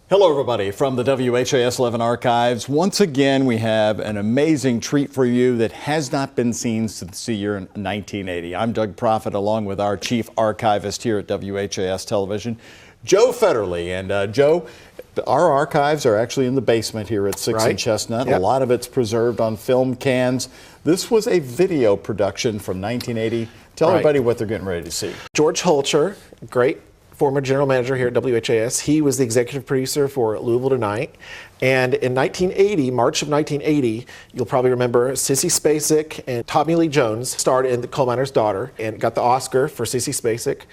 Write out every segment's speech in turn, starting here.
Hello everybody from the WHAS 11 archives. Once again, we have an amazing treat for you that has not been seen since the year 1980. I'm Doug Proffitt along with our chief archivist here at WHAS Television, Joe Federley. And Joe, our archives are actually in the basement here at 6 and Chestnut. Yep. A lot of it's preserved on film cans. This was a video production from 1980. Tell everybody what they're getting ready to see. George Holcher, great former general manager here at WHAS. He was the executive producer for Louisville Tonight. And in 1980, March of 1980, you'll probably remember Sissy Spacek and Tommy Lee Jones starred in The Coal Miner's Daughter and got the Oscar for Sissy Spacek.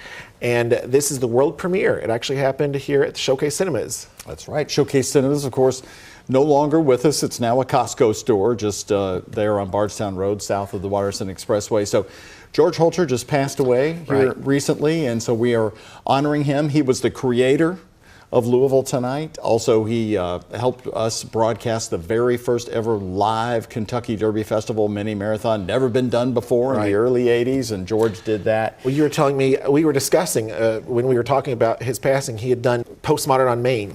And this is the world premiere. It actually happened here at the Showcase Cinemas. That's right. Showcase Cinemas, of course, no longer with us. It's now a Costco store just there on Bardstown Rd, south of the Watterson Expressway. So George Holcher just passed away here recently, and so we are honoring him. He was the creator of Louisville Tonight. Also, he helped us broadcast the very first ever live Kentucky Derby Festival mini marathon. Never been done before in the early 80s, and George did that. Well, you were telling me, we were discussing when we were talking about his passing, he had done Postmodern on Main.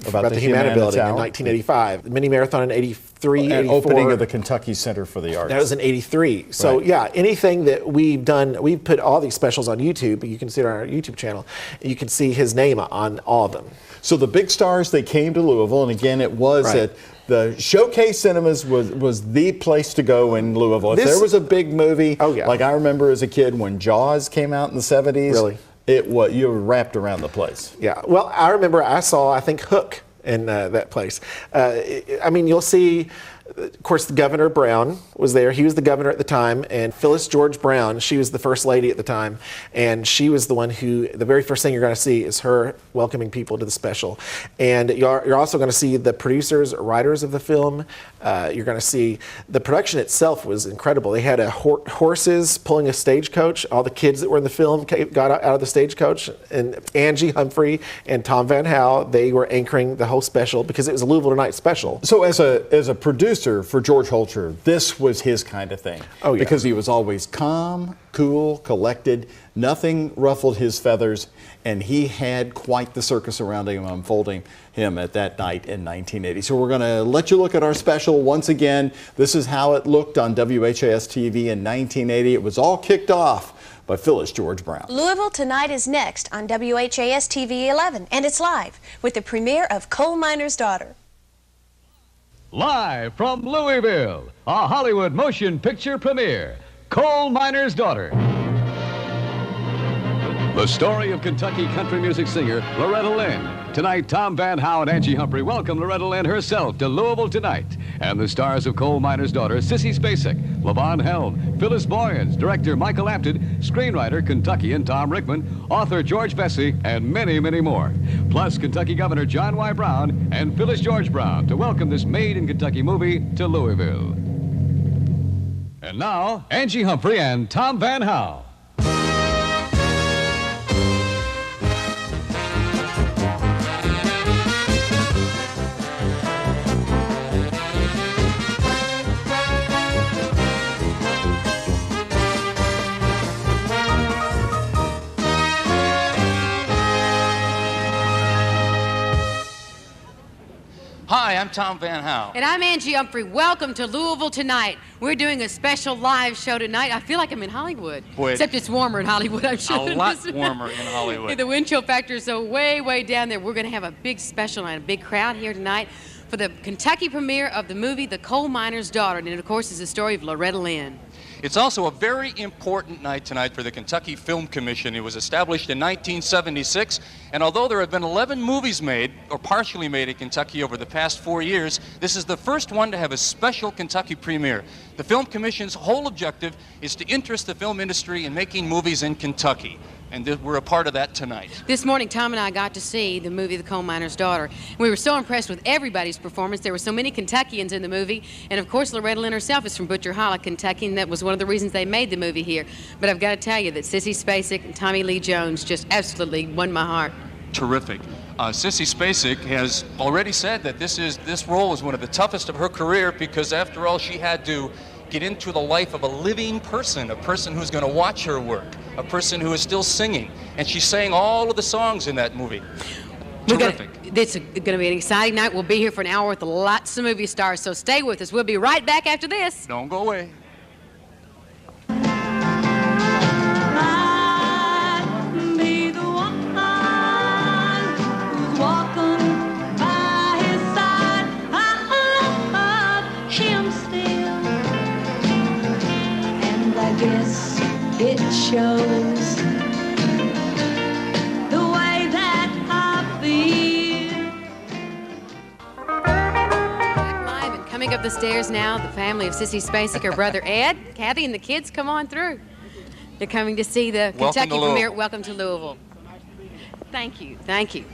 About the Humana Building in 1985. The mini marathon in 83, and 84. Opening of the Kentucky Center for the Arts. That was in 83. So yeah, anything that we've done, we've put all these specials on YouTube. You can see it on our YouTube channel. You can see his name on all of them. So the big stars, they came to Louisville, and again, it was at the Showcase Cinemas was the place to go in Louisville. If there was a big movie, like I remember as a kid when Jaws came out in the 70s. Really? You were wrapped around the place. Yeah, well, I remember I saw, I think, Hook in that place. I mean, you'll see, of course, the Governor Brown was there. He was the governor at the time, and Phyllis George Brown, she was the first lady at the time, and she was the one who, the very first thing you're going to see is her welcoming people to the special. And you're also going to see the producers, writers of the film. You're going to see the production itself was incredible. They had horses pulling a stagecoach. All the kids that were in the film got out of the stagecoach, and Angie Humphrey and Tom Van Hal, they were anchoring the whole special because it was a Louisville Tonight special. So as a producer for George Holcher, this was his kind of thing. Oh, yeah. Because he was always calm, cool, collected. Nothing ruffled his feathers, and he had quite the circus around him unfolding him at that night in 1980. So we're going to let you look at our special once again. This is how it looked on WHAS TV in 1980. It was all kicked off by Phyllis George Brown. Louisville Tonight is next on WHAS TV 11, and it's live with the premiere of Coal Miner's Daughter. Live from Louisville, a Hollywood motion picture premiere, Coal Miner's Daughter. The story of Kentucky country music singer Loretta Lynn. Tonight, Tom Van Hal and Angie Humphrey welcome Loretta Lynn herself to Louisville Tonight. And the stars of Coal Miner's Daughter, Sissy Spacek, LaVon Helm, Phyllis Boyens, director Michael Apted, screenwriter Kentuckian Tom Rickman, author George Vesey, and many, many more. Plus, Kentucky Governor John Y. Brown and Phyllis George Brown to welcome this made-in-Kentucky movie to Louisville. And now, Angie Humphrey and Tom Van Hal. Hi, I'm Tom Van Hal. And I'm Angie Humphrey. Welcome to Louisville Tonight. We're doing a special live show tonight. I feel like I'm in Hollywood. Boy, except it's warmer in Hollywood, I'm sure. A lot warmer in Hollywood. The wind chill factor is so way, way down there. We're going to have a big special night, a big crowd here tonight for the Kentucky premiere of the movie The Coal Miner's Daughter. And it, of course, is the story of Loretta Lynn. It's also a very important night tonight for the Kentucky Film Commission. It was established in 1976, and although there have been 11 movies made, or partially made in Kentucky over the past 4 years, this is the first one to have a special Kentucky premiere. The Film Commission's whole objective is to interest the film industry in making movies in Kentucky. And we're a part of that tonight. This morning, Tom and I got to see the movie The Coal Miner's Daughter. We were so impressed with everybody's performance. There were so many Kentuckians in the movie. And of course, Loretta Lynn herself is from Butcher Hollow, Kentucky, and that was one of the reasons they made the movie here. But I've got to tell you that Sissy Spacek and Tommy Lee Jones just absolutely won my heart. Terrific. Sissy Spacek has already said that this role is one of the toughest of her career because, after all, she had to get into the life of a living person, a person who's going to watch her work, a person who is still singing. And she sang all of the songs in that movie. Terrific. It's going to be an exciting night. We'll be here for an hour with lots of movie stars, so stay with us. We'll be right back after this. Don't go away. It shows the way that I feel. Back live and coming up the stairs now, the family of Sissy Spacek, her brother Ed, Kathy, and the kids. Come on through. They're coming to see the Kentucky premiere. Welcome to Louisville. Thank you. Thank you.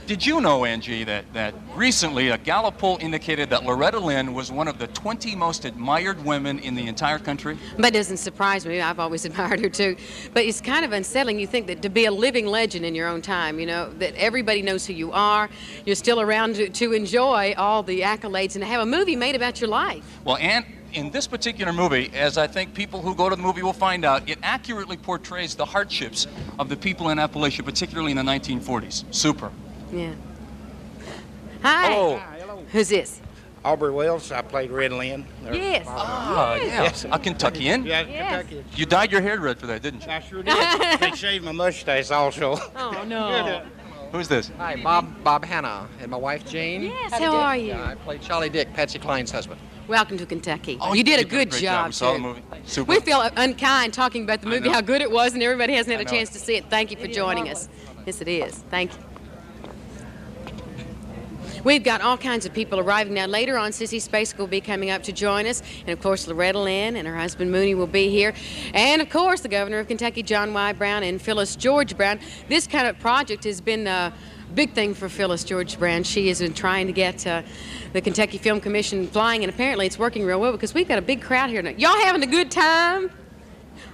Did you know, Angie, that recently a Gallup poll indicated that Loretta Lynn was one of the 20 most admired women in the entire country? That doesn't surprise me. I've always admired her, too. But it's kind of unsettling. You think that to be a living legend in your own time, you know, that everybody knows who you are, you're still around to enjoy all the accolades and to have a movie made about your life. Well, and in this particular movie, as I think people who go to the movie will find out, it accurately portrays the hardships of the people in Appalachia, particularly in the 1940s. Super. Yeah. Hi. Hello. Hi, hello. Who's this? Aubrey Wells. I played Red Lynn. Yes. Yes. A Kentuckian. Yeah, Yes. Kentucky. You dyed your hair red for that, didn't you? I sure did. They shaved my mustache also. Oh, no. Who's this? Hi, Bob Hanna, and my wife Jane. Yes, how are you? I played Charlie Dick, Patsy Cline's husband. Welcome to Kentucky. Oh, you did a great good job, We saw the too. movie. Super. We feel unkind talking about the movie, know. how good it was, and everybody hasn't had I a know chance it. to see it. Thank you for joining us. Yes, it is. Thank you. We've got all kinds of people arriving now. Later on, Sissy Spacek will be coming up to join us. And, of course, Loretta Lynn and her husband Mooney will be here. And, of course, the governor of Kentucky, John Y. Brown, and Phyllis George Brown. This kind of project has been a big thing for Phyllis George Brown. She has been trying to get the Kentucky Film Commission flying, and apparently it's working real well because we've got a big crowd here tonight. Y'all having a good time?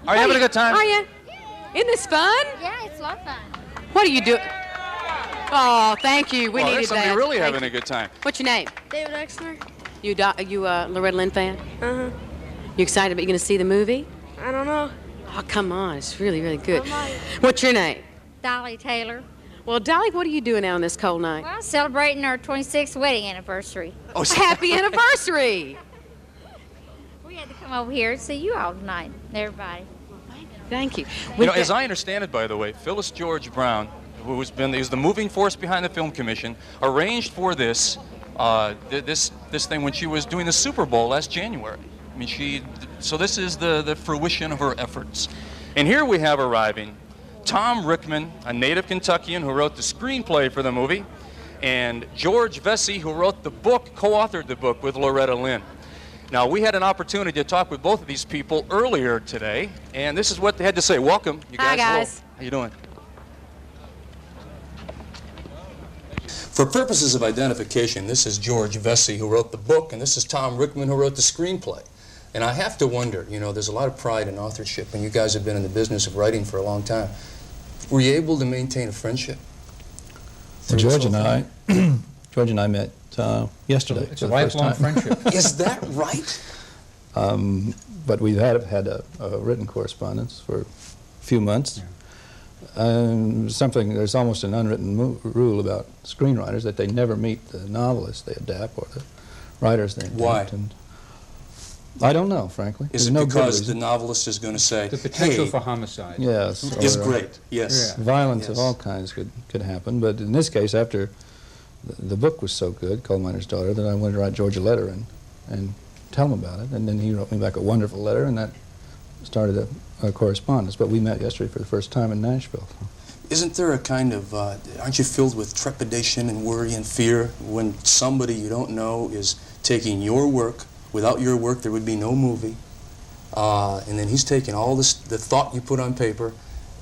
Are you having a good time? Are you? Isn't this fun? Yeah, it's a lot of fun. What are you doing? Oh, thank you. We Well, needed there's somebody that. really Thank having you. a good time. What's your name? David Exner? You Loretta Lynn fan? Uh-huh. You excited about you going to see the movie? I don't know. Oh, come on. It's really, really good. I might. What's your name? Dolly Taylor. Well, Dolly, what are you doing out on this cold night? Well, celebrating our 26th wedding anniversary. Oh, Happy anniversary! We had to come over here and see you all tonight, everybody. Thank you. You know, as I understand it, by the way, Phyllis George Brown, who is the moving force behind the Film Commission, arranged for this thing when she was doing the Super Bowl last January. I mean, so this is the fruition of her efforts. And here we have arriving Tom Rickman, a native Kentuckian who wrote the screenplay for the movie, and George Vesey, who wrote the book, co-authored the book with Loretta Lynn. Now, we had an opportunity to talk with both of these people earlier today, and this is what they had to say. Welcome, you guys. Hi, guys. Hello. How you doing? For purposes of identification, this is George Vesey, who wrote the book, and this is Tom Rickman, who wrote the screenplay. And I have to wonder, you know, there's a lot of pride in authorship, and you guys have been in the business of writing for a long time. Were you able to maintain a friendship? George and I met yesterday. It's a lifelong friendship. Is that right? But we've had a written correspondence for a few months. There's almost an unwritten rule about screenwriters that they never meet the novelists they adapt or the writers they adapt. Why? And I don't know, frankly. Is it because the novelist is going to say, The potential hey, for homicide. Yes. is or, great, yes. Yeah. Violence Yes. of all kinds could happen, but in this case, after the book was so good, Coal Miner's Daughter, that I wanted to write George a letter and tell him about it, and then he wrote me back a wonderful letter, and that started a correspondence. But we met yesterday for the first time in Nashville. Isn't there a kind of, aren't you filled with trepidation and worry and fear when somebody you don't know is taking your work? Without your work, there would be no movie. And then he's taking all the thought you put on paper,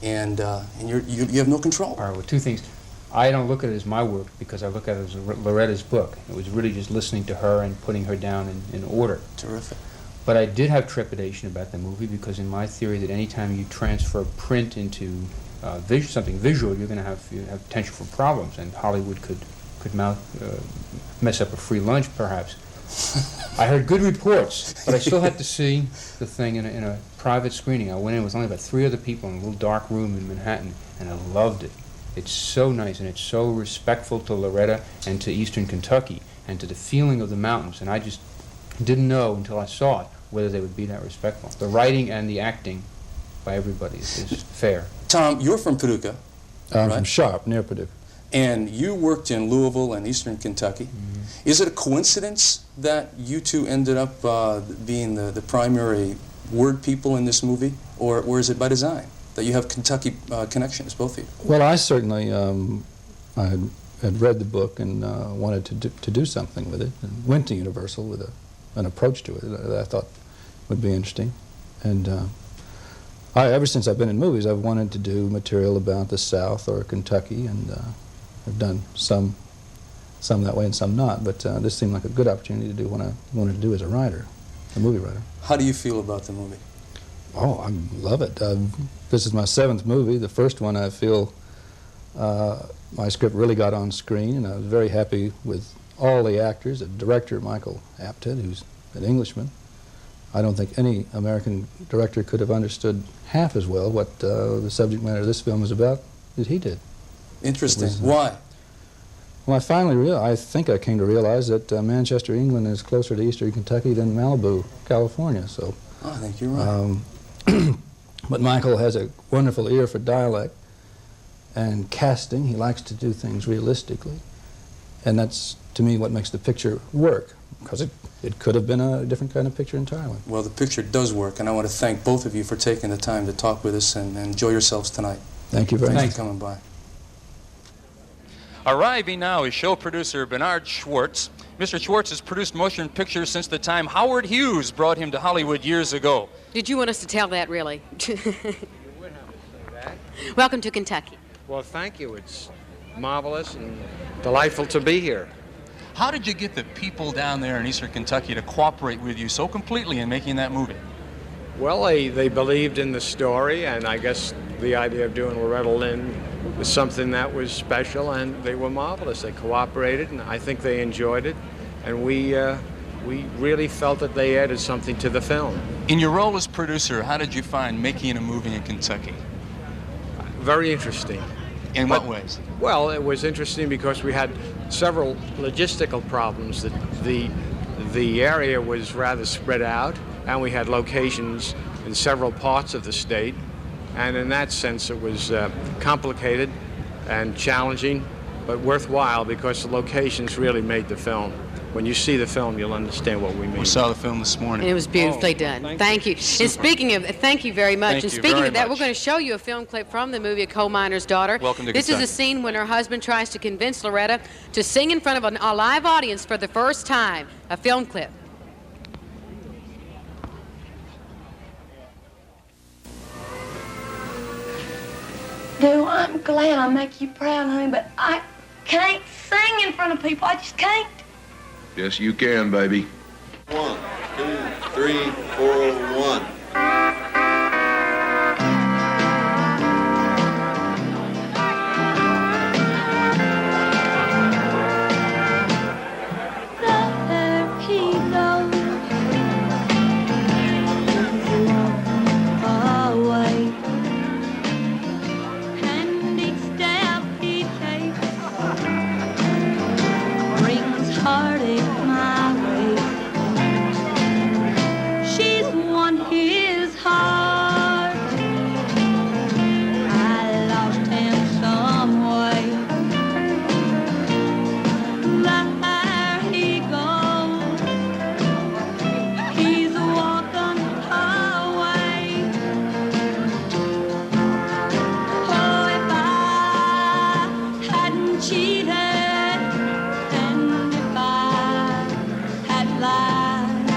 and you have no control. All right, well, two things. I don't look at it as my work because I look at it as Loretta's book. It was really just listening to her and putting her down in order. Terrific. But I did have trepidation about the movie because in my theory that any time you transfer print into something visual, you have potential for problems, and Hollywood could mess up a free lunch, perhaps. I heard good reports, but I still had to see the thing in a private screening. I went in with only about 3 other people in a little dark room in Manhattan, and I loved it. It's so nice, and it's so respectful to Loretta and to Eastern Kentucky and to the feeling of the mountains, and I just didn't know until I saw it whether they would be that respectful. The writing and the acting by everybody is fair. Tom, you're from Paducah. I'm right? from Sharp, near Paducah. And you worked in Louisville and Eastern Kentucky. Mm-hmm. Is it a coincidence that you two ended up being the primary word people in this movie, or is it by design that you have Kentucky connections, both of you? Well, I certainly I had read the book and wanted to do something with it, and went to Universal with an approach to it that I thought would be interesting. And ever since I've been in movies, I've wanted to do material about the South or Kentucky, and I've done some that way and some not. But this seemed like a good opportunity to do what I wanted to do as a writer, a movie writer. How do you feel about the movie? Oh, I love it. This is my 7th movie. The first one, I feel my script really got on screen, and I was very happy with all the actors. The director, Michael Apted, who's an Englishman. I don't think any American director could have understood half as well what the subject matter of this film is about as he did. Interesting. Why? Well, I finally realized, I think I came to realize that Manchester, England is closer to Eastern Kentucky than Malibu, California. So, I think you're right. but Michael has a wonderful ear for dialect and casting. He likes to do things realistically. And that's, to me, what makes the picture work, because it could have been a different kind of picture entirely. Well, the picture does work, and I want to thank both of you for taking the time to talk with us, and enjoy yourselves tonight. Thank you very much. Thanks for coming by. Arriving now is show producer Bernard Schwartz. Mr. Schwartz has produced motion pictures since the time Howard Hughes brought him to Hollywood years ago. Did you want us to tell that, really? You would have to say that. Welcome to Kentucky. Well, thank you. It's marvelous and delightful to be here. How did you get the people down there in Eastern Kentucky to cooperate with you so completely in making that movie? Well, they believed in the story, and I guess the idea of doing Loretta Lynn was something that was special, and they were marvelous. They cooperated, and I think they enjoyed it, and we really felt that they added something to the film. In your role as producer, how did you find making a movie in Kentucky? Very interesting. In what ways? Well, it was interesting because we had several logistical problems. The area was rather spread out, and we had locations in several parts of the state, and in that sense it was complicated and challenging, but worthwhile because the locations really made the film. When you see the film, you'll understand what we mean. We saw the film this morning. And it was beautifully done. Thank you. And speaking of, thank you very much. And speaking of that, we're going to show you a film clip from the movie A Coal Miner's Daughter. Welcome to This Kentucky. is a scene when her husband tries to convince Loretta to sing in front of a live audience for the first time. A film clip. Lou, I'm glad I make you proud, honey, but I can't sing in front of people. I just can't. Yes, you can, baby. 1, 2, 3, 4, 1. There he goes, away, and each step he takes brings heartache my way. She's won his heart. I lost him some way. There he goes. He's walking away. Oh, if I hadn't cheated, and if I had lied,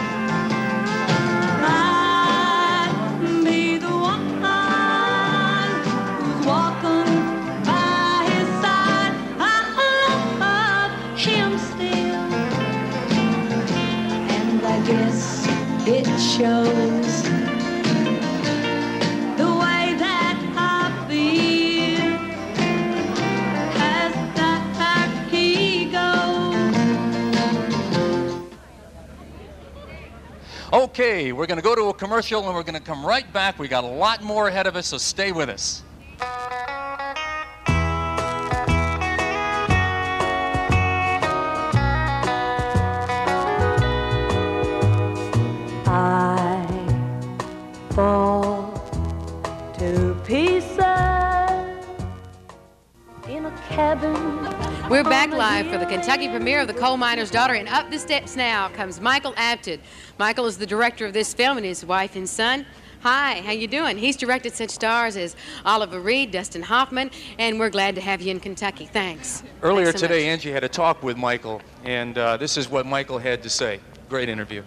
I'd be the one who's walking by his side. I love him still, and I guess it shows the way that I feel as there he goes. Okay, we're going to go to a commercial and we're going to come right back. We got a lot more ahead of us, so stay with us. for the Kentucky premiere of The Coal Miner's Daughter, and up the steps now comes Michael Apted. Michael is the director of this film, and his wife and son. Hi, how you doing? He's directed such stars as Oliver Reed, Dustin Hoffman, and we're glad to have you in Kentucky. Thanks. Earlier Thanks so today, much. Angie had a talk with Michael, and this is what Michael had to say. Great interview.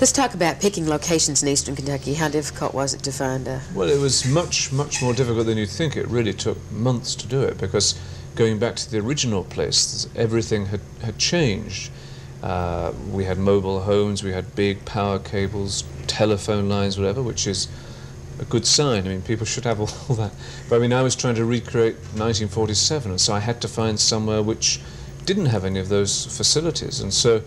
Let's talk about picking locations in eastern Kentucky. How difficult was it to find a... Well, it was much more difficult than you'd think. It really took months to do it, because going back to the original place, everything had changed. We had mobile homes, we had big power cables, telephone lines, whatever, which is a good sign. I mean, people should have all that. But I mean, I was trying to recreate 1947, and so I had to find somewhere which didn't have any of those facilities. And so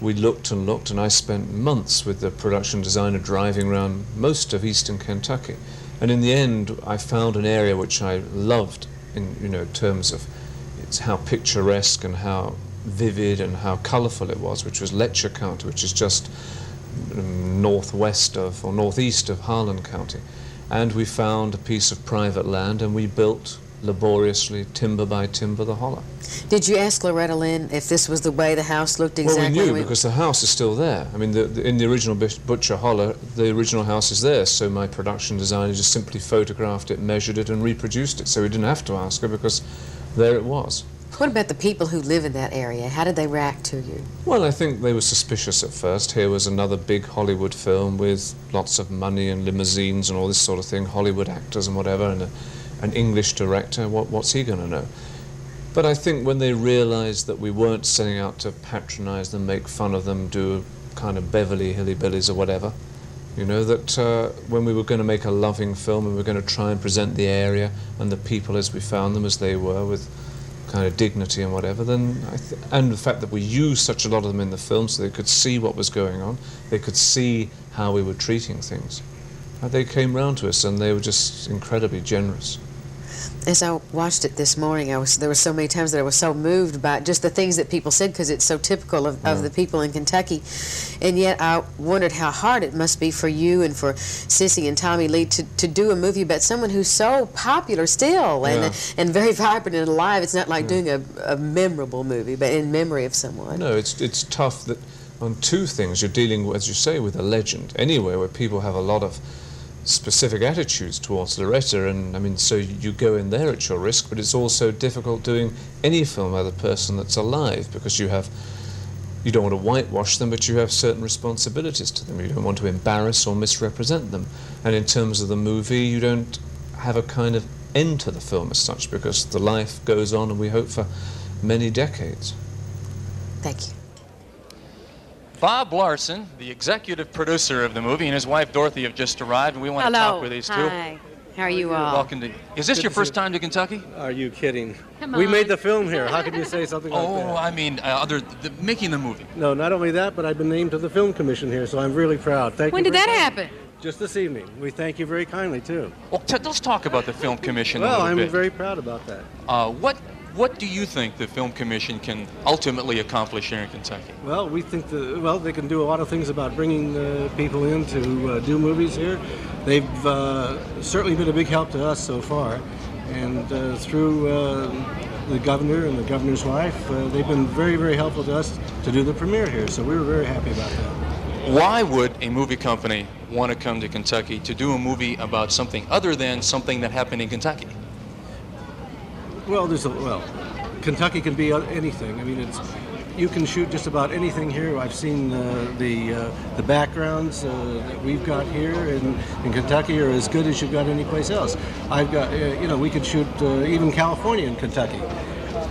we looked and looked, and I spent months with the production designer driving around most of eastern Kentucky. And in the end, I found an area which I loved in terms of it's how picturesque and how vivid and how colourful it was, which was Letcher County, which is just northwest of or northeast of Harlan County. And we found a piece of private land, and we built laboriously, timber by timber, the holler. Did you ask Loretta Lynn if this was the way the house looked exactly? Well, we knew, because the house is still there. I mean, in the original Butcher Holler, the original house is there, so my production designer just simply photographed it, measured it, and reproduced it, so we didn't have to ask her, because there it was. What about the people who live in that area? How did they react to you? Well, I think they were suspicious at first. Here was another big Hollywood film with lots of money and limousines and all this sort of thing, Hollywood actors and whatever, and an English director. What's he going to know? But I think when they realized that we weren't setting out to patronize them, make fun of them, do kind of Beverly Hillbillies or whatever, that when we were going to make a loving film and we were going to try and present the area and the people as we found them, as they were, with kind of dignity and whatever, then and the fact that we used such a lot of them in the film so they could see what was going on, they could see how we were treating things. They came round to us, and they were just incredibly generous. As I watched it this morning, there were so many times that I was so moved by just the things that people said, because it's so typical of the people in Kentucky. And yet I wondered how hard it must be for you and for Sissy and Tommy Lee to do a movie about someone who's so popular still and very vibrant and alive. It's not like doing a memorable movie, but in memory of someone. No, it's tough that on two things. You're dealing, as you say, with a legend. Anywhere where people have a lot of specific attitudes towards Loretta, and I mean, so you go in there at your risk, but it's also difficult doing any film with a person that's alive, because you don't want to whitewash them, but you have certain responsibilities to them. You don't want to embarrass or misrepresent them. And in terms of the movie, you don't have a kind of end to the film as such, because the life goes on, and we hope for many decades. Thank you. Bob Larson, the executive producer of the movie, and his wife Dorothy have just arrived, and we want to talk with these two. Hi. How are you all? Welcome to. Is this your first time to Kentucky? Are you kidding? Come We on. made the film here. How could you say something like that? Oh, I mean, making the movie. No, not only that, but I've been named to the Film Commission here, so I'm really proud. Thank When you. did very that much. happen? Just this evening. We thank you very kindly, too. Well, let's talk about the Film Commission a Well, little I'm bit. very proud about that. What do you think the Film Commission can ultimately accomplish here in Kentucky? Well, we think they can do a lot of things about bringing people in to do movies here. They've certainly been a big help to us so far, and through the governor and the governor's wife, they've been very, very helpful to us to do the premiere here, so we were very happy about that. Why would a movie company want to come to Kentucky to do a movie about something other than something that happened in Kentucky? Well, Kentucky can be anything. I mean, you can shoot just about anything here. I've seen the backgrounds that we've got here in Kentucky are as good as you've got anyplace else. I've got, we could shoot even California in Kentucky.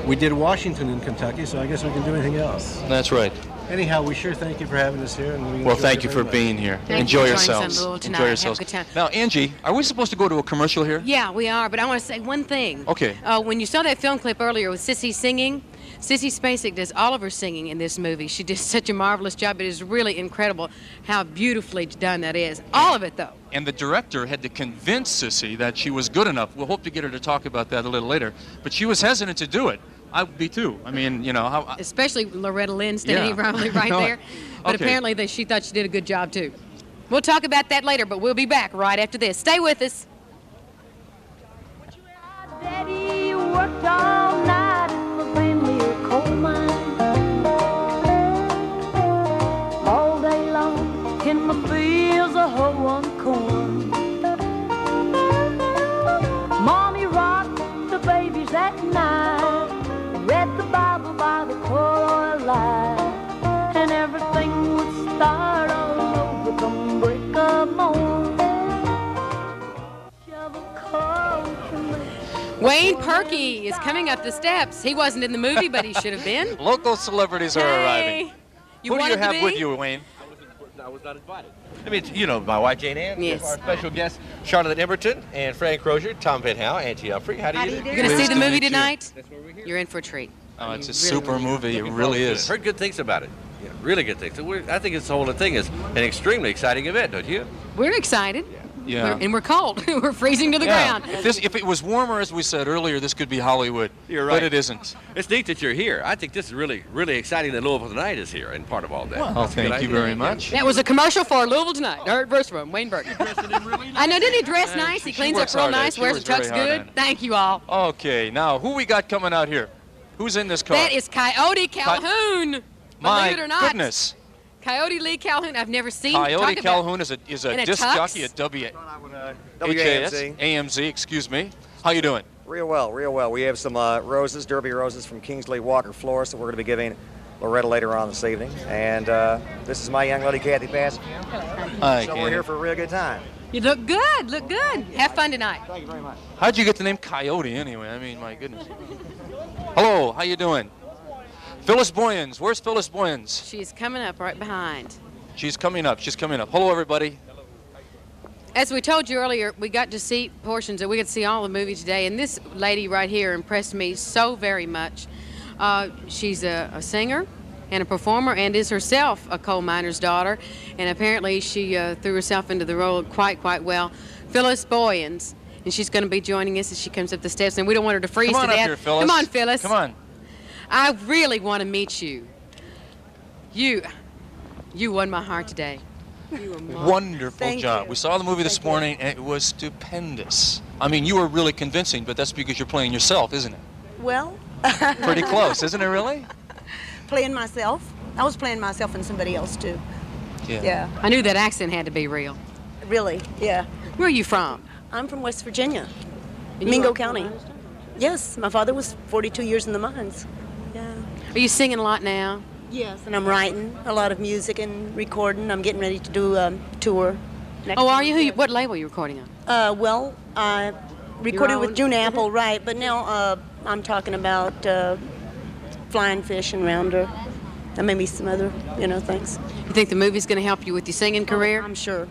We did Washington in Kentucky, so I guess we can do anything else. That's right. Anyhow, we sure thank you for having us here. And Well, thank you for being here. Enjoy yourselves. Louisville Tonight. Enjoy yourselves. Have a good time. Now, Angie, are we supposed to go to a commercial here? Yeah, we are, but I want to say one thing. Okay. When you saw that film clip earlier with Sissy singing, Sissy Spacek does Oliver's singing in this movie. She did such a marvelous job. It is really incredible how beautifully done that is. All of it, though. And the director had to convince Sissy that she was good enough. We'll hope to get her to talk about that a little later. But she was hesitant to do it. I would be too. I mean, how... Especially Loretta Lynn standing right there. But apparently she thought she did a good job too. We'll talk about that later, but we'll be back right after this. Stay with us. Daddy, work Wayne Perky is coming up the steps. He wasn't in the movie, but he should have been. Local celebrities are arriving. You Who do you wanted to have be? with you, Wayne? I was not invited. I mean, you know, my wife Jane Ann, Yes. our special guests, Charlotte Emberton and Frank Crozier, Tom Van Howe, Auntie Humphrey. How do you do? You're going to see the Pleased to movie meet you. tonight? You're in for a treat. Oh, it's a You really super movie. It really is. Heard good things about it. Yeah, really good things. I think this whole thing is an extremely exciting event, don't you? We're excited. Yeah. And we're cold. We're freezing to the Yeah. ground. If it was warmer, as we said earlier, this could be Hollywood. You're right. But it isn't. It's neat that you're here. I think this is really, really exciting that Louisville Tonight is here and part of all that. Well, That's a good thank you idea. very much. That was a commercial for Louisville Tonight. Nerd versus from Wayne Burke. I know, didn't he dress nice? He she cleans up works real hard at it. nice, She wears works the tux very hard good. at it. Thank you all. Okay, now who we got coming out here? Who's in this car? That is Coyote Calhoun. My Believe it or not. goodness. Coyote Lee Calhoun. I've never seen. Coyote talk about- Calhoun is a in a disc tux? jockey at WHAS, AMZ, excuse me. How you doing? Real well, real well. We have some roses, Derby roses from Kingsley Walker Florist that we're going to be giving Loretta later on this evening. And this is my young lady, Kathy Pass. Hi, So Kathy. we're here for a real good time. You look good. Look good. Have fun tonight. Thank you very much. How'd you get the name Coyote anyway? I mean, my goodness. Hello, how you doing? Phyllis Boyens. Where's Phyllis Boyens? She's coming up right behind. She's coming up. She's coming up. Hello, everybody. As we told you earlier, we got to see portions of, we got to see all the movie today, and this lady right here impressed me so very much. She's a singer and a performer and is herself a coal miner's daughter, and apparently she threw herself into the role quite well. Phyllis Boyens, and she's going to be joining us as she comes up the steps, and we don't want her to freeze Come on to up death. here, Phyllis. Come on, Phyllis. Come on. I really want to meet you. You won my heart today. Wonderful job. We saw the movie this morning, and it was stupendous. I mean, you were really convincing, but that's because you're playing yourself, isn't it? Well, Pretty close, isn't it really? playing myself. I was playing myself and somebody else too. Yeah. I knew that accent had to be real. Really, yeah. Where are you from? I'm from West Virginia, And you Mingo are- County. Yes, my father was 42 years in the mines. Yeah. Are you singing a lot now? Yes, and I'm writing a lot of music and recording. I'm getting ready to do a tour. Oh, are you? What label are you recording on? Well, I recorded Your with own? June Apple, right, but now I'm talking about Flying Fish and Rounder, and maybe some other, things. You think the movie's going to help you with your singing career? I'm sure.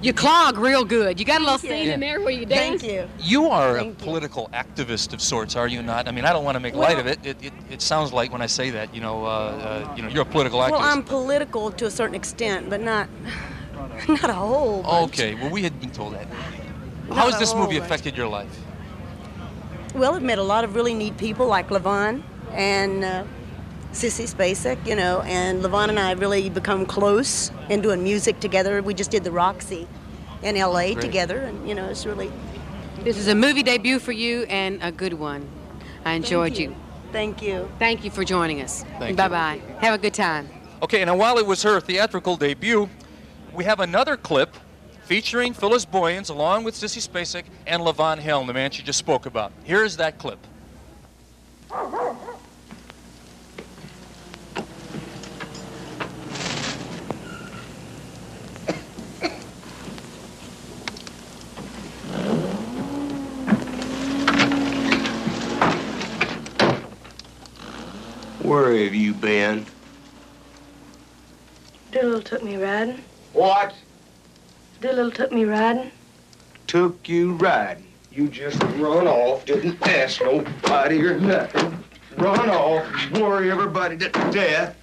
You clog real good. You got a little Thank you. scene in there where you dance. Thank you. You are a Thank you. political activist of sorts, are you not? I mean, I don't want to make light of it. It sounds like when I say that, you're a political activist. Well, I'm political to a certain extent, but not a whole bunch. Okay, well, we had been told that. Not How has a this whole movie bunch. affected your life? Well, I've met a lot of really neat people like Levon and Sissy Spacek, and Levon and I have really become close in doing music together. We just did the Roxy in L.A. Great. together, and, it's really... This is a movie debut for you and a good one. I enjoyed you. Thank you. Thank you for joining us. Thank you. Bye-bye. Have a good time. Okay, now while it was her theatrical debut, we have another clip featuring Phyllis Boyens along with Sissy Spacek and Levon Helm, the man she just spoke about. Here's that clip. Where have you been? Doolittle took me riding. What? Doolittle took me riding. Took you riding. You just run off, didn't ask nobody or nothing. Run off, worry everybody to death.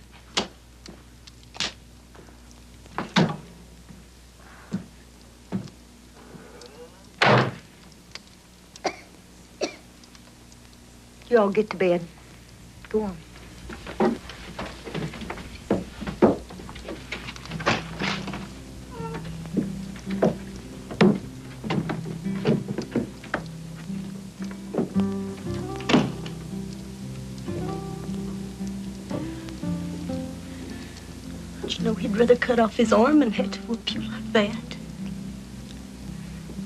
You all get to bed. Go on. But he'd rather cut off his arm and had to whoop you like that.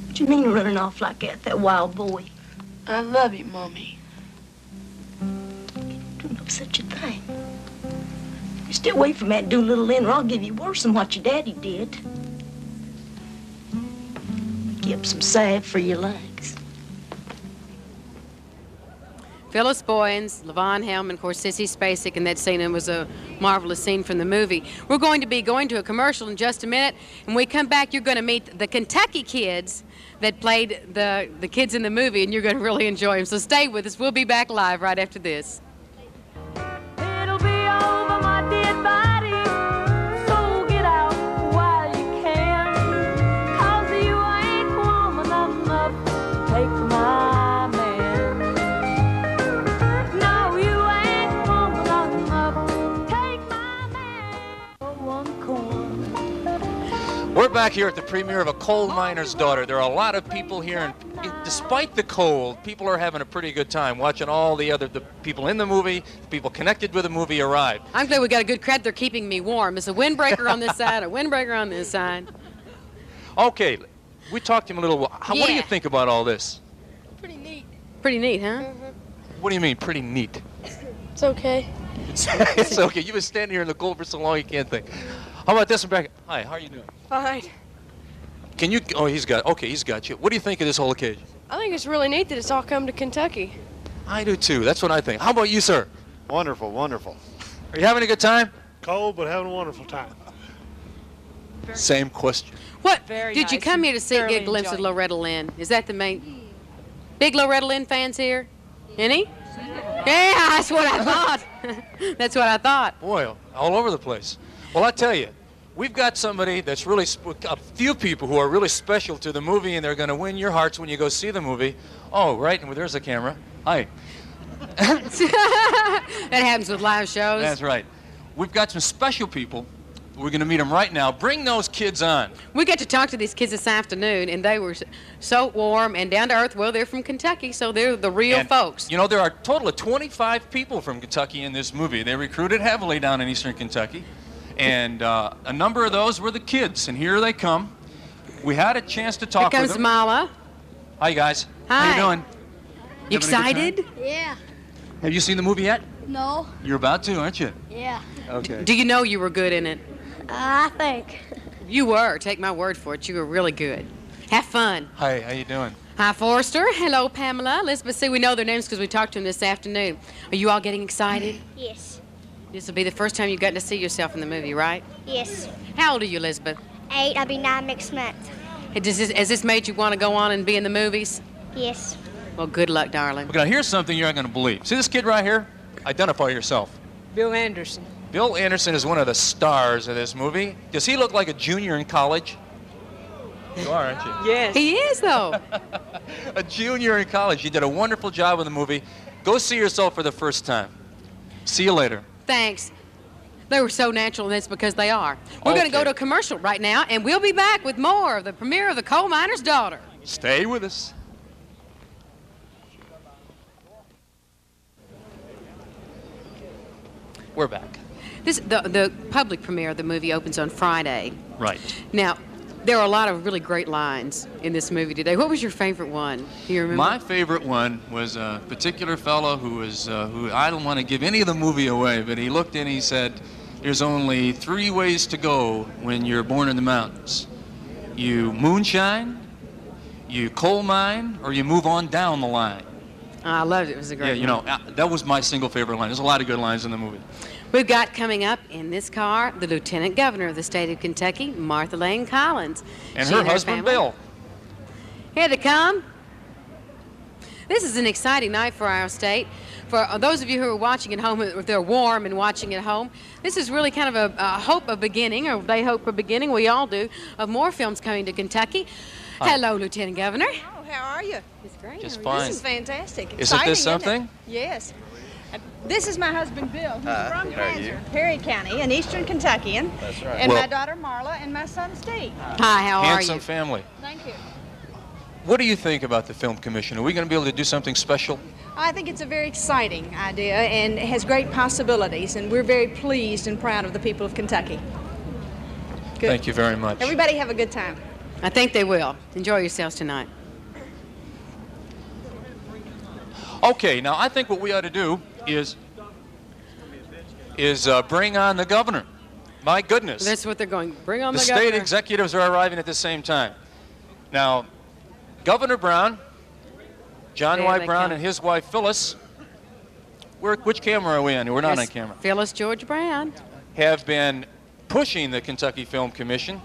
What you mean running off like that wild boy? I love you, Mommy. Don't know such a thing. You stay away from that Doolittle Lynn or I'll give you worse than what your daddy did. Give some salve for your legs. Phyllis Boyens, Levon Helm, and of course Sissy Spacek in that scene, and was a marvelous scene from the movie. We're going to be going to a commercial in just a minute, and when we come back, you're going to meet the Kentucky kids that played the kids in the movie, and you're going to really enjoy them. So stay with us. We'll be back live right after this. It'll be over my dead body, so get out while you can, 'cause you ain't woman enough to take my man. No, you ain't woman enough to take my man. One corn. We're back here at the premiere of A Coal Miner's Daughter. There are a lot of people here, and despite the cold, people are having a pretty good time watching all the people in the movie, the people connected with the movie arrive. I'm glad we got a good crowd. They're keeping me warm. It's a windbreaker on this side, a windbreaker on this side. Okay, we talked to him a little while. What do you Yeah. think about all this? Pretty neat. Pretty neat, huh? What do you mean, pretty neat? It's okay. It's okay. You've been standing here in the cold for so long you can't think. How about this one back? Hi, how are you doing? Fine. Can you? Oh, he's got you. What do you think of this whole occasion? I think it's really neat that it's all come to Kentucky. I do too. That's what I think. How about you, sir? Wonderful, wonderful. Are you having a good time? Cold, but having a wonderful time. Same question. What? Very Did you nice come and here to see get a thoroughly glimpse of enjoyed. Loretta Lynn? Is that the main? Big Loretta Lynn fans here? Any? Yeah, that's what I thought. That's what I thought. Boy, all over the place. Well, I tell you, we've got somebody that's really, a few people who are really special to the movie, and they're going to win your hearts when you go see the movie. Oh, right, and there's a camera. Hi. That happens with live shows. That's right. We've got some special people. We're going to meet them right now. Bring those kids on. We got to talk to these kids this afternoon, and they were so warm and down to earth. Well, they're from Kentucky, so they're the real And, folks. You know, there are a total of 25 people from Kentucky in this movie. They recruited heavily down in eastern Kentucky. And a number of those were the kids, and here they come. We had a chance to talk Here with comes them. Mala. Hi, guys. Hi. How you doing? You Having a good time? excited? Yeah. Have you seen the movie yet? No. You're about to, aren't you? Yeah. Okay. Do you know you were good in it? I think. You were. Take my word for it. You were really good. Have fun. Hi, how you doing? Hi, Forrester. Hello, Pamela. Elizabeth. See, we know their names because we talked to them this afternoon. Are you all getting excited? Yes. This will be the first time you've gotten to see yourself in the movie, right? Yes. How old are you, Elizabeth? 8. I'll be 9 next month. Has this made you want to go on and be in the movies? Yes. Well, good luck, darling. Okay, now here's something you're not going to believe. See this kid right here? Identify yourself. Bill Anderson. Bill Anderson is one of the stars of this movie. Does he look like a junior in college? You are, aren't you? Yes. He is, though. A junior in college. You did a wonderful job with the movie. Go see yourself for the first time. See you later. Thanks. They were so natural, and that's because they are. We're going to go to a commercial right now, and we'll be back with more of the premiere of The Coal Miner's Daughter. Stay with us. We're back. The public premiere of the movie opens on Friday. Right. Now, there are a lot of really great lines in this movie today. What was your favorite one? Do you remember? My favorite one was a particular fellow who I don't want to give any of the movie away, but he looked in and he said, "There's only 3 ways to go when you're born in the mountains. You moonshine, you coal mine, or you move on down the line." I loved it. It was a great Yeah, you know, that was my single favorite line. There's a lot of good lines in the movie. We've got coming up in this car the Lieutenant Governor of the state of Kentucky, Martha Lane Collins. And She her husband, family. Bill. Here they come. This is an exciting night for our state. For those of you who are watching at home, if they're warm and watching at home, this is really kind of a hope of beginning, or they hope for beginning, we all do, of more films coming to Kentucky. Hi. Hello, Lieutenant Governor. Oh, how are you? It's great. Just This fine. is fantastic. Isn't Exciting, this something? it? Yes. This is my husband, Bill, who's Hi, from how are you? Perry County in eastern Kentuckian. That's right. And Well- my daughter, Marla, and my son, Steve. Hi, how are Handsome you? family. Thank you. What do you think about the Film Commission? Are we going to be able to do something special? I think it's a very exciting idea and it has great possibilities, and we're very pleased and proud of the people of Kentucky. Good. Thank you very much. Everybody have a good time. I think they will. Enjoy yourselves tonight. Okay, now I think what we ought to do is bring on the governor. My goodness. That's what they're going. Bring on The the state governor. executives are arriving at the same time. Now, Governor Brown, John There Y. they Brown come. and his wife Phyllis which camera are we on? We're not on camera. Phyllis George Brown. Have been pushing the Kentucky Film Commission.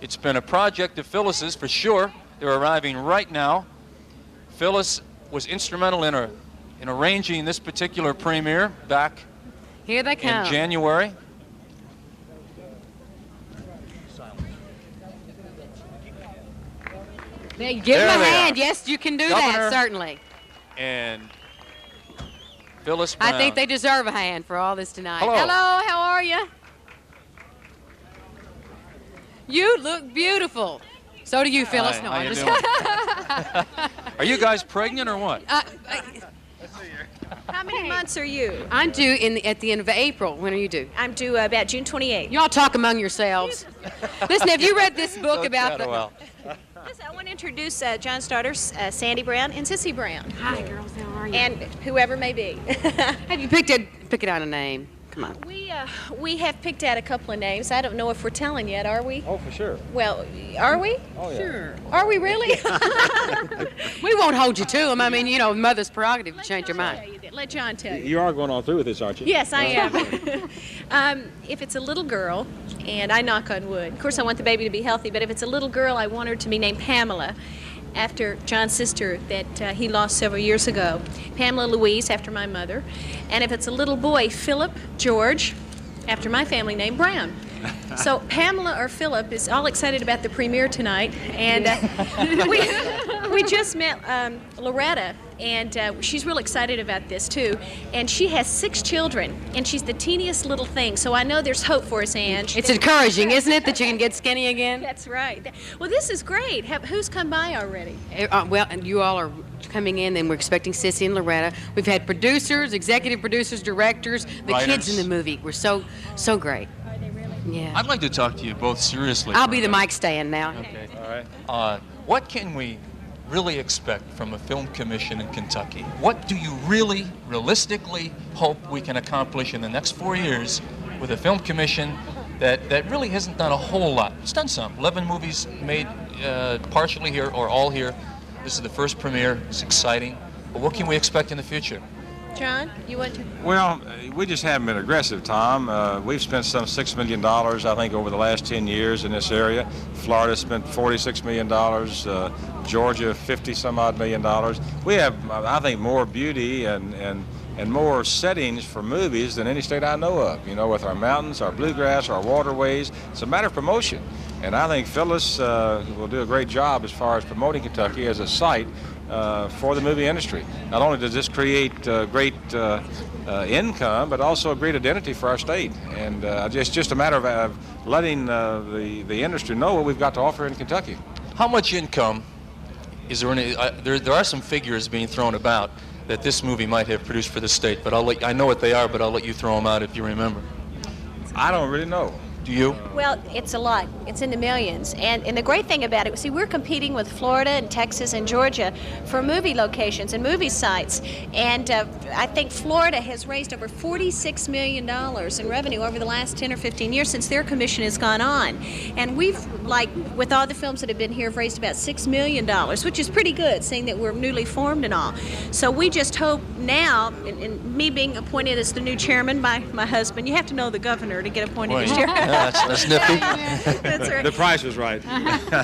It's been a project of Phyllis's for sure. They're arriving right now. Phyllis was instrumental in arranging this particular premiere back Here they come. in January. Hey, give There them a they hand. are. Yes, you can do Governor that, certainly. And Phyllis Brown. I think they deserve a hand for all this tonight. Hello. Hello, how are you? You look beautiful. So do you, Phyllis. Hi, No, how I'm you just Are you guys pregnant or what? How many months are you? I'm due at the end of April. When are you due? I'm due about June 28th. Y'all talk among yourselves. Listen, have you read this book about the... Listen, I want to introduce John's daughters, Sandy Brown and Sissy Brown. Hi, girls. How are you? And whoever may be. Have you pick out a name? Come on. We have picked out a couple of names. I don't know if we're telling yet, are we? Oh, for sure. Well, are we? Oh, yeah. Sure. Are we really? We won't hold you to them. I mean, you know, mother's prerogative to change your mind. Let John tell you. You are going on through with this, aren't you? Yes, I am. If it's a little girl, and I knock on wood, of course I want the baby to be healthy, but if it's a little girl, I want her to be named Pamela, after John's sister that he lost several years ago. Pamela Louise, after my mother. And if it's a little boy, Philip George, after my family name, Brown. So Pamela or Philip is all excited about the premiere tonight, and we just met Loretta, and she's real excited about this too. And she has 6 children, and she's the teeniest little thing. So I know there's hope for us, Ange. It's encouraging, isn't it, that you can get skinny again? That's right. Well, this is great. Who's come by already? Well, and you all are coming in, and we're expecting Sissy and Loretta. We've had producers, executive producers, directors, the Writers. kids in the movie were so great. Are they really? Yeah. I'd like to talk to you both seriously. I'll be the mic stand now. Okay. All right. What can we really expect from a film commission in Kentucky? What do you really, realistically hope we can accomplish in the next 4 years with a film commission that really hasn't done a whole lot? It's done some. 11 movies made partially here or all here. This is the first premiere. It's exciting. But what can we expect in the future? John, you want to? Well, we just haven't been aggressive, Tom. We've spent some $6 million, I think, over the last 10 years in this area. Florida spent $46 million. Georgia, 50-some-odd million dollars. We have, I think, more beauty and more settings for movies than any state I know of. You know, with our mountains, our bluegrass, our waterways. It's a matter of promotion. And I think Phyllis will do a great job as far as promoting Kentucky as a site for the movie industry. Not only does this create great income, but also a great identity for our state. And it's just a matter of letting the industry know what we've got to offer in Kentucky. How much income is there? There are some figures being thrown about that this movie might have produced for the state, but I know what they are, but I'll let you throw them out if you remember. I don't really know. Do you? Well, it's a lot. It's in the millions. And the great thing about it, see, we're competing with Florida and Texas and Georgia for movie locations and movie sites. And I think Florida has raised over $46 million in revenue over the last 10 or 15 years since their commission has gone on. And we've, like, with all the films that have been here, have raised about $6 million, which is pretty good, seeing that we're newly formed and all. So we just hope now, and me being appointed as the new chairman by my husband, you have to know the governor to get appointed as chairman. That's nifty. That's right. The price was right.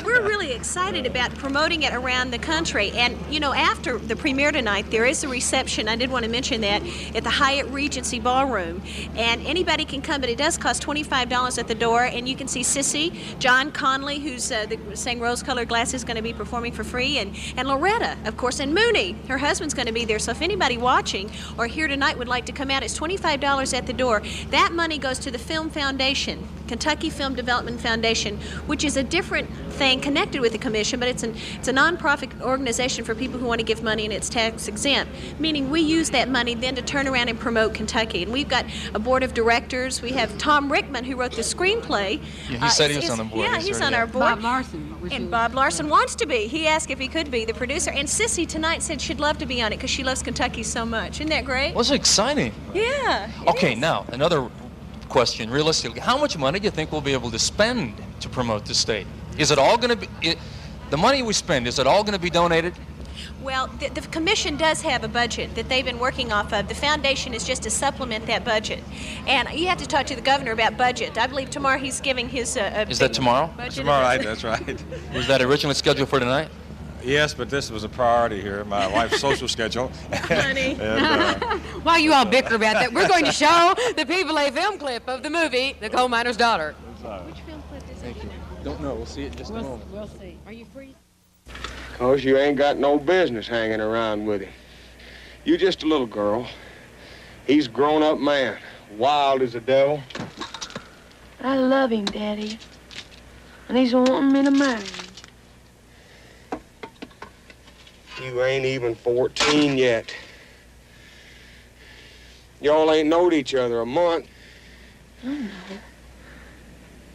We're really excited about promoting it around the country. And, you know, after the premiere tonight, there is a reception, I did want to mention that, at the Hyatt Regency Ballroom. And anybody can come, but it does cost $25 at the door. And you can see Sissy, John Conley, who's saying rose-colored glasses, going to be performing for free, and Loretta, of course, and Mooney, her husband's going to be there. So if anybody watching or here tonight would like to come out, it's $25 at the door. That money goes to the Film Foundation, Kentucky Film Development Foundation, which is a different thing connected with the commission, but it's a nonprofit organization for people who want to give money, and it's tax exempt, meaning we use that money then to turn around and promote Kentucky. And we've got a board of directors. We have Tom Rickman, who wrote the screenplay. Yeah, he said he was on the board. Yeah, he's on our board. Bob Larson. And Bob Larson wants to be. He asked if he could be the producer. And Sissy tonight said she'd love to be on it because she loves Kentucky so much. Isn't that great? Well, it's exciting. Yeah. Okay, now, another question. Realistically, how much money do you think we'll be able to spend to promote the state? Is it all going to be, the money we spend, is it all going to be donated? Well, the commission does have a budget that they've been working off of. The foundation is just to supplement that budget. And you have to talk to the governor about budget. I believe tomorrow he's giving his... Is that tomorrow? Tomorrow night, that's right. Was that originally scheduled for tonight? Yes, but this was a priority here, my wife's social schedule. Honey. And, Why you all bicker about that? We're going to show the people a film clip of the movie, The Coal Miner's Daughter. Which film clip is Thank you. Don't know. We'll see it in just a moment. We'll see. Are you free? 'Cause you ain't got no business hanging around with him. You just a little girl. He's a grown-up man, wild as a devil. I love him, Daddy. And he's wanting me to marry him. You ain't even 14 yet. Y'all ain't knowed each other a month. I know.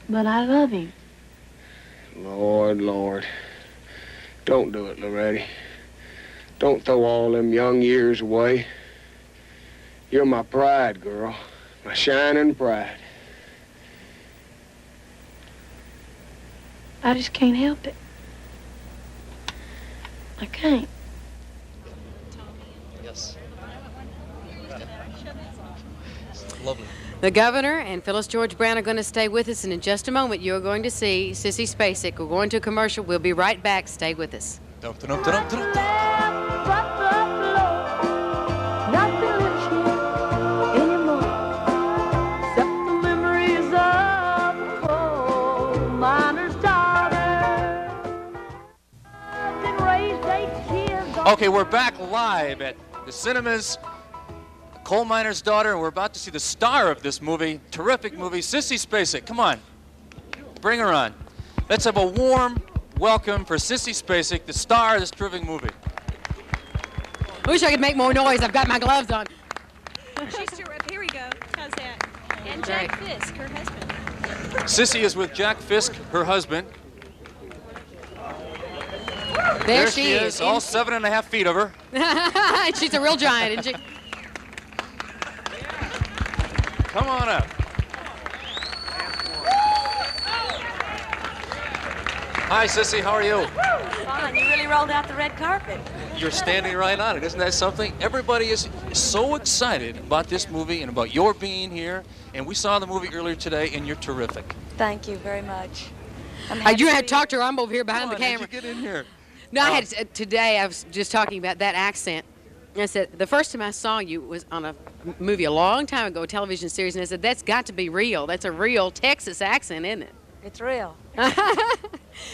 But I love him. Lord, Lord. Don't do it, Loretti. Don't throw all them young years away. You're my pride, girl. My shining pride. I just can't help it. I can't. Yes. Lovely. The governor and Phyllis George Brown are going to stay with us, and in just a moment you're going to see Sissy Spacek. We're going to a commercial. We'll be right back. Stay with us. Okay, we're back live at the cinemas, Coal Miner's Daughter, and we're about to see the star of this movie, terrific movie, Sissy Spacek. Come on, bring her on. Let's have a warm welcome for Sissy Spacek, the star of this terrific movie. I wish I could make more noise. I've got my gloves on. She's terrific. Here we go. How's that? And Jack Fisk, her husband. Sissy is with Jack Fisk, her husband. There she is. All 7.5 feet of her. She's a real giant, isn't she? Come on up. Hi, Sissy, how are you? Fine, you really rolled out the red carpet. You're standing right on it. Isn't that something? Everybody is so excited about this movie and about your being here. And we saw the movie earlier today, and you're terrific. Thank you very much. You had talked to her. I'm over here behind the camera. How'd you get in here? No, I had today. I was just talking about that accent. I said the first time I saw you was on a movie a long time ago, a television series, and I said that's got to be real. That's a real Texas accent, isn't it? It's real.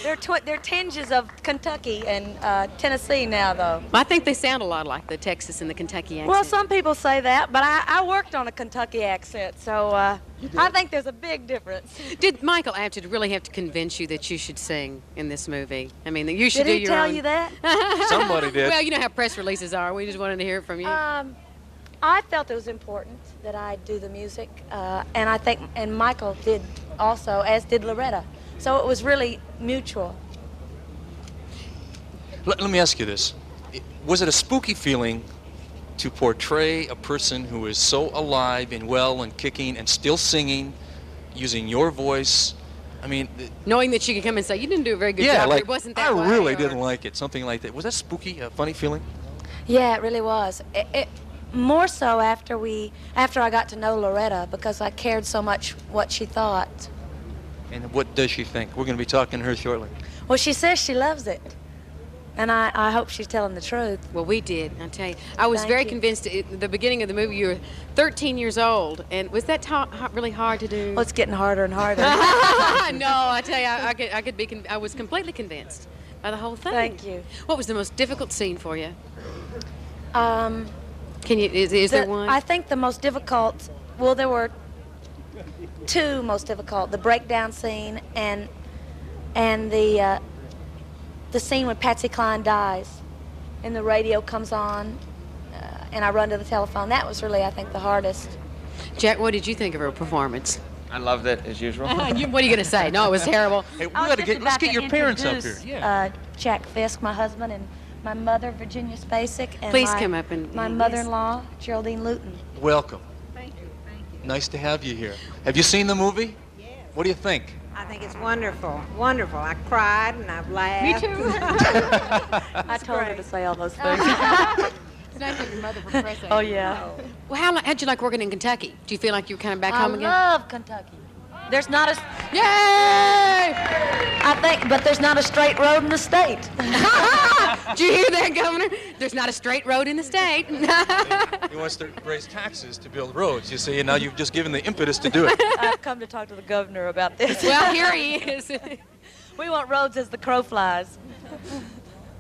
They're tinges of Kentucky and Tennessee now, though. I think they sound a lot like the Texas and the Kentucky accent. Well, some people say that, but I worked on a Kentucky accent, so I think there's a big difference. Did Michael Apted really have to convince you that you should sing in this movie? I mean, that you should do your own. Did he tell you that? Somebody did. Well, you know how press releases are. We just wanted to hear it from you. I felt it was important that I do the music, and I think, and Michael did also, as did Loretta. So it was really mutual. Let me ask you this. Was it a spooky feeling to portray a person who is so alive and well and kicking and still singing, using your voice? I mean... Knowing that she could come and say, you didn't do a very good yeah, job, like, it wasn't that I way, really or... didn't like it, something like that. Was that spooky, a funny feeling? Yeah, it really was. More so after I got to know Loretta, because I cared so much what she thought. And what does she think? We're going to be talking to her shortly. Well, she says she loves it. And I hope she's telling the truth. Well, we did, I tell you. I was very convinced at the beginning of the movie you were 13 years old. And was that really hard to do? Well, it's getting harder and harder. No, I tell you, I was completely convinced by the whole thing. Thank you. What was the most difficult scene for you? Is there one? I think the most difficult, well, there were two most difficult, the breakdown scene and the scene when Patsy Cline dies and the radio comes on and I run to the telephone. That was really, I think, the hardest. Jack, what did you think of her performance? I loved it, as usual. What are you going to say? No, it was terrible. Hey, let's get your parents up here. Yeah. Jack Fisk, my husband, and my mother, Virginia Spacek, and Please come up and my mother-in-law, Geraldine Luton. Welcome. Thank you. Nice to have you here. Have you seen the movie? Yes. What do you think? I think it's wonderful, wonderful. I cried and I've laughed. Me too. I told her to say all those things. It's nice of your mother for pressing. Oh, yeah. Well, how'd you like working in Kentucky? Do you feel like you're kind of back home again? I love Kentucky. There's not a... Yay! But there's not a straight road in the state. Did you hear that, Governor? There's not a straight road in the state. He wants to raise taxes to build roads, you see, and now you've just given the impetus to do it. I've come to talk to the governor about this. Well, here he is. We want roads as the crow flies.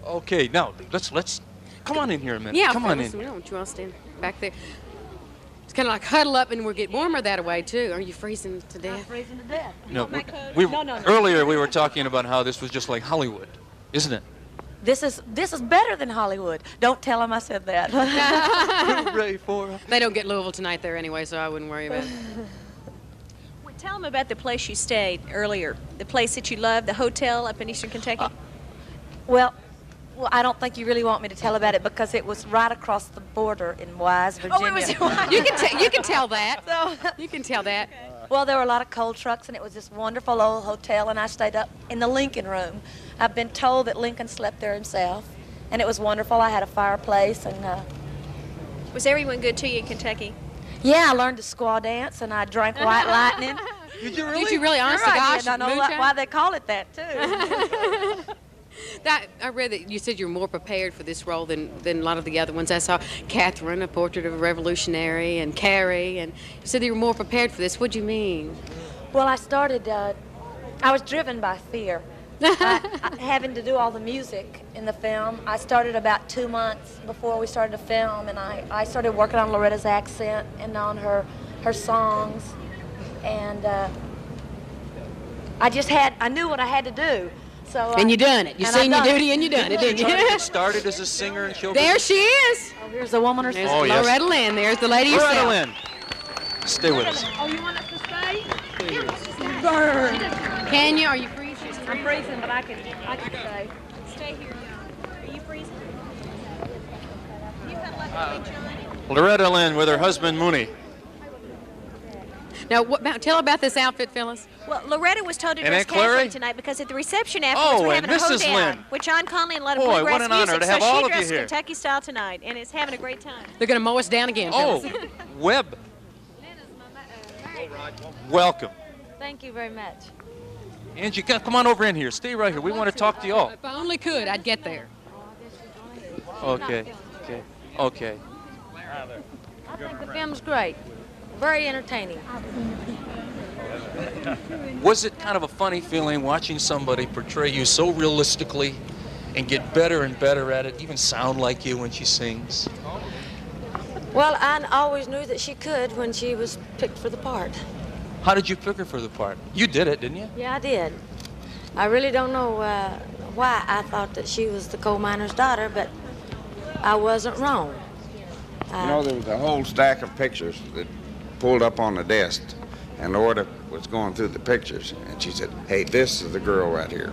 Okay, now let's come on in here a minute. Yeah, come on fellas, in. we don't want you all stand back there. It's kind of like huddle up and we'll get warmer that way, too. Are you freezing to death? I'm freezing to death. No, No. earlier we were talking about how this was just like Hollywood, isn't it? This is better than Hollywood. Don't tell them I said that. Hooray for us. They don't get Louisville Tonight there anyway, so I wouldn't worry about it. Well, tell them about the place you stayed earlier, the place that you loved, the hotel up in Eastern Kentucky. Well, I don't think you really want me to tell about it because it was right across the border in WHAS, Virginia. Oh, it was. You can tell that. You can tell that. Well, there were a lot of coal trucks, and it was this wonderful old hotel, and I stayed up in the Lincoln room. I've been told that Lincoln slept there himself, and it was wonderful. I had a fireplace, and Was everyone good to you in Kentucky? yeah, I learned to squaw dance, and I drank White Lightning. Did you really? Did you really? Honest Sure to I gosh, did. I know moonshine? why they call it that too. I read that you said you were more prepared for this role than a lot of the other ones. I saw Catherine, A Portrait of a Revolutionary, and Carrie, and you said that you were more prepared for this. What do you mean? Well, I started. I was driven by fear. Having to do all the music in the film, I started about 2 months before we started to film, and I started working on Loretta's accent and on her songs, and I knew what I had to do. So And you done it. You seen your duty and you done it, didn't you? You started as a singer in show business? There she is. Oh, here's the woman herself. There's yes. Loretta Lynn. There's the lady Loretta herself. Lynn. Stay with us. Oh, you want us to stay? Can you? Are you freezing? I'm freezing, but I can stay. Stay here, young. Are you freezing? You had left Johnny. Loretta Lynn with her husband Mooney. Now, tell about this outfit, Phyllis. Well, Loretta was told to And dress Aunt Clary? casually tonight because at the reception afterwards we're Oh, having and a Mrs. hoedown Lynn. with John Conley and a lot of Boy, bluegrass what an honor music. to have so all she of you dressed here. Kentucky style tonight, and is having a great time. They're going to mow us down again, Oh, Phyllis. Webb. Welcome. Thank you very much. Angie, come on over in here. Stay right here. We want to talk to you all. If I only could, I'd get there. Okay. Okay. I think the film's great. Very entertaining. Was it kind of a funny feeling watching somebody portray you so realistically and get better and better at it, even sound like you when she sings? Well, I always knew that she could when she was picked for the part. How did you pick her for the part? You did it, didn't you? Yeah, I did. I really don't know why I thought that she was the coal miner's daughter, but I wasn't wrong. You know, there was a whole stack of pictures that pulled up on the desk, and Loretta was going through the pictures, and she said, "Hey, this is the girl right here,"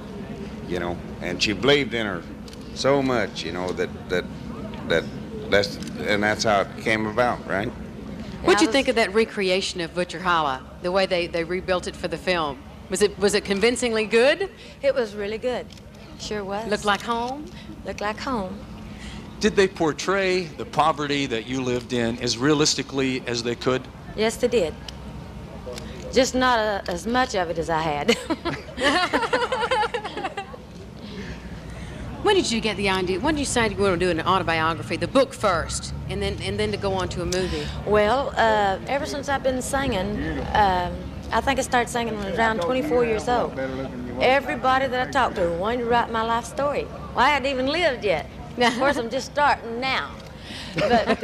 you know, and she believed in her so much, you know, that's how it came about, right? What'd you think of that recreation of Butcher Hollow, the way they rebuilt it for the film? Was it convincingly good? It was really good. Sure was. Looked like home? Looked like home. Did they portray the poverty that you lived in as realistically as they could? Yes, they did. Just not as much of it as I had. When did you get the idea? When did you decide you were going to do an autobiography, the book first, and then to go on to a movie? Well, ever since I've been singing, I think I started singing when I was around 24 years old. Everybody that I talked to wanted to write my life story. Well, I hadn't even lived yet. Of course, I'm just starting now. But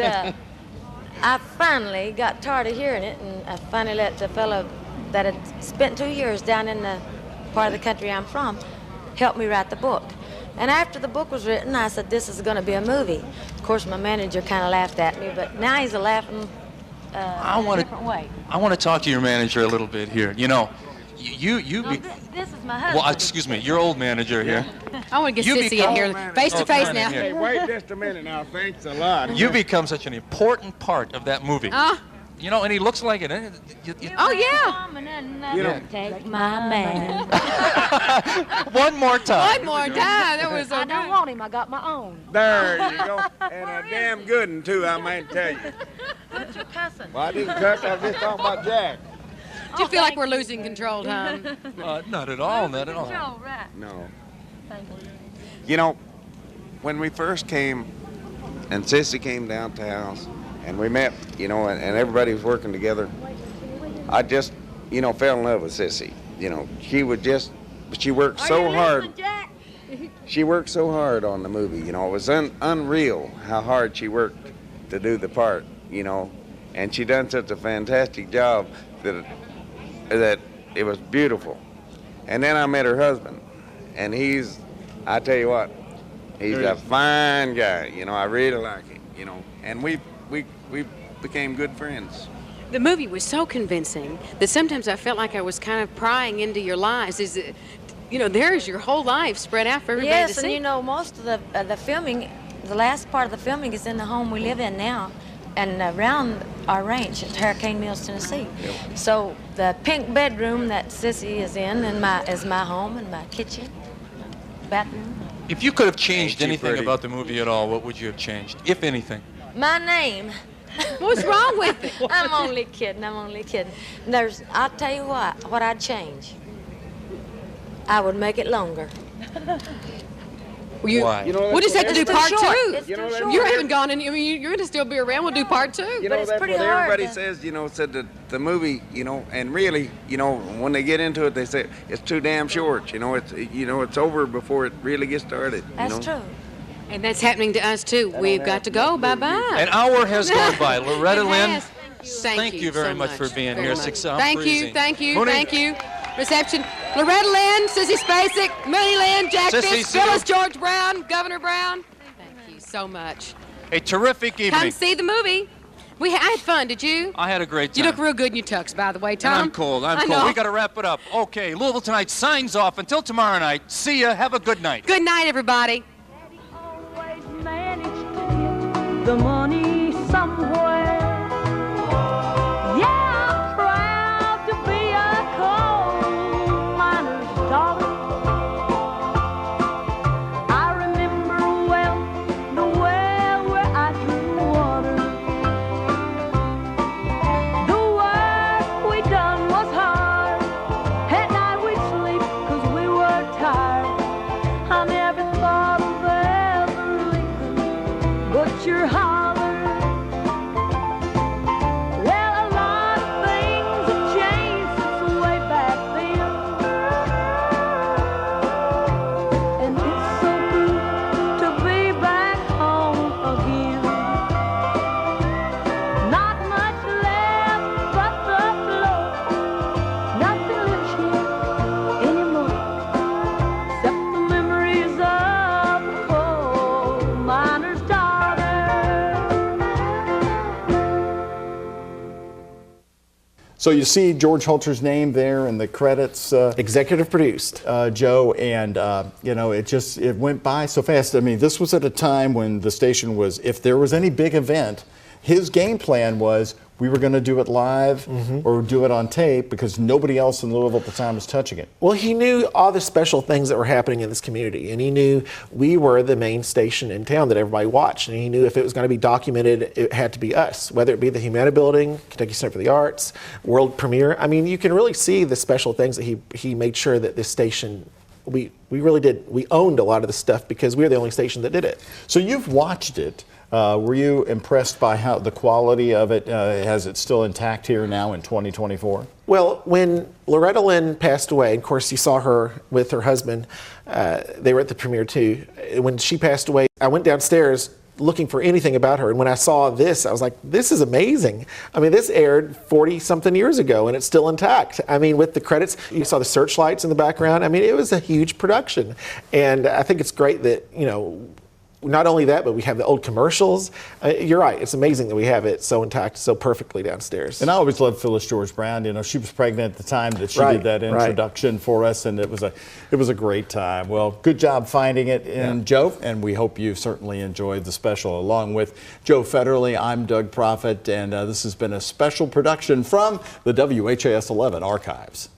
I finally got tired of hearing it, and I finally let the fellow that had spent 2 years down in the part of the country I'm from help me write the book. And after the book was written, I said, this is going to be a movie. Of course, my manager kind of laughed at me, but now he's laughing in a different way. I want to talk to your manager a little bit here. You know, This is my husband. well, excuse me, your old manager here. I want to get Sissy in here, face to face now. Hey, wait just a minute now. Thanks a lot. You become such an important part of that movie. You know, and he looks like it. Oh, yeah. You know, take my man. One more time. One more time. That was so I don't want him. I got my own. There you go. And a damn good one, too, I might tell you. What's your cussing? Well, I didn't cuss. I was just talking about Jack. Do you feel like we're losing control, Tom? Not at all. Not at all. Right. No. Thank you. You know, when we first came, and Sissy came down to the house, and we met, you know, and everybody was working together, I just, you know, fell in love with Sissy. You know, she worked so hard. She worked so hard on the movie, you know. It was unreal how hard she worked to do the part, you know. And she done such a fantastic job that it was beautiful. And then I met her husband, and I tell you what, he's a fine guy, you know. I really like him, you know. And we became good friends. The movie was so convincing that sometimes I felt like I was kind of prying into your lives. You know, there's your whole life spread out for everybody to Yes, see. and you know, most of the filming, the last part of the filming is in the home we live in now, and around our ranch at Hurricane Mills, Tennessee. Yep. So the pink bedroom that Sissy is in is my home and my kitchen, bathroom. If you could have changed Ain't you anything pretty? about the movie at all, what would you have changed, if anything? My name. What's wrong with it? I'm only kidding. I'll tell you what I'd change. I would make it longer. Why? You know, We'll just have to do too part short. two. It's You know, too that's short. You haven't gone any. I mean, you're going to still be around. We'll do part two. You But know, it's that's pretty what hard everybody to- says, you know, said that the movie, you know, and really, you know, when they get into it, they say it's too damn short. You know, it's over before it really gets started. That's you know? true. And that's happening to us, too. We've got to go. Bye-bye. An hour has gone by. Loretta It Lynn, has. thank you very so much for being very here. much. Success. Thank you. Mooney. Thank you. Reception. Loretta Lynn, Sissy Spacek, Mooney Lynn, Jack Sissy, Fish, see you. Phyllis George Brown, Governor Brown. Thank you so much. A terrific Come evening. see the movie. I had fun, did you? I had a great time. You look real good in your tux, by the way, Tom. And I'm cold. I I'm cold. know. We got to wrap it up. Okay, Louisville Tonight signs off until tomorrow night. See ya. Have a good night. Good night, everybody. Always managed to get the money somewhere. Yeah, I'm proud to be a coal miner's daughter. I remember well the well where I drew water. The work we done was hard. At night we'd sleep 'cause we were tired. I never thought of ever leaving, but you're hollering. Well, a lot of things have changed since way back then, and it's so good to be back home again. Not much left but the floor. Nothing lives here anymore except the memories of a coal miner's daughter. So you see George Holter's name there in the credits. Executive produced. Joe, and you know, it went by so fast. I mean, this was at a time when the station was, if there was any big event, his game plan was we were going to do it live or do it on tape because nobody else in Louisville at the time was touching it. Well, he knew all the special things that were happening in this community, and he knew we were the main station in town that everybody watched, and he knew if it was going to be documented, it had to be us, whether it be the Humana Building, Kentucky Center for the Arts, world premiere. I mean, you can really see the special things that he made sure that this station, we really did, we owned a lot of the stuff because we were the only station that did it. So you've watched it. Were you impressed by how the quality of it? Has it still intact here now in 2024? Well, when Loretta Lynn passed away, of course you saw her with her husband, they were at the premiere too. When she passed away, I went downstairs looking for anything about her, and when I saw this, I was like, this is amazing. I mean, this aired 40-something years ago, and it's still intact. I mean, with the credits, you saw the searchlights in the background. I mean, it was a huge production, and I think it's great that, you know, not only that, but we have the old commercials. You're right. It's amazing that we have it so intact, so perfectly downstairs. And I always loved Phyllis George Brown. You know, she was pregnant at the time that she did that introduction for us, and it was a great time. Well, good job finding it in Joe, and we hope you certainly enjoyed the special. Along with Joe Federle, I'm Doug Proffitt, and this has been a special production from the WHAS 11 archives.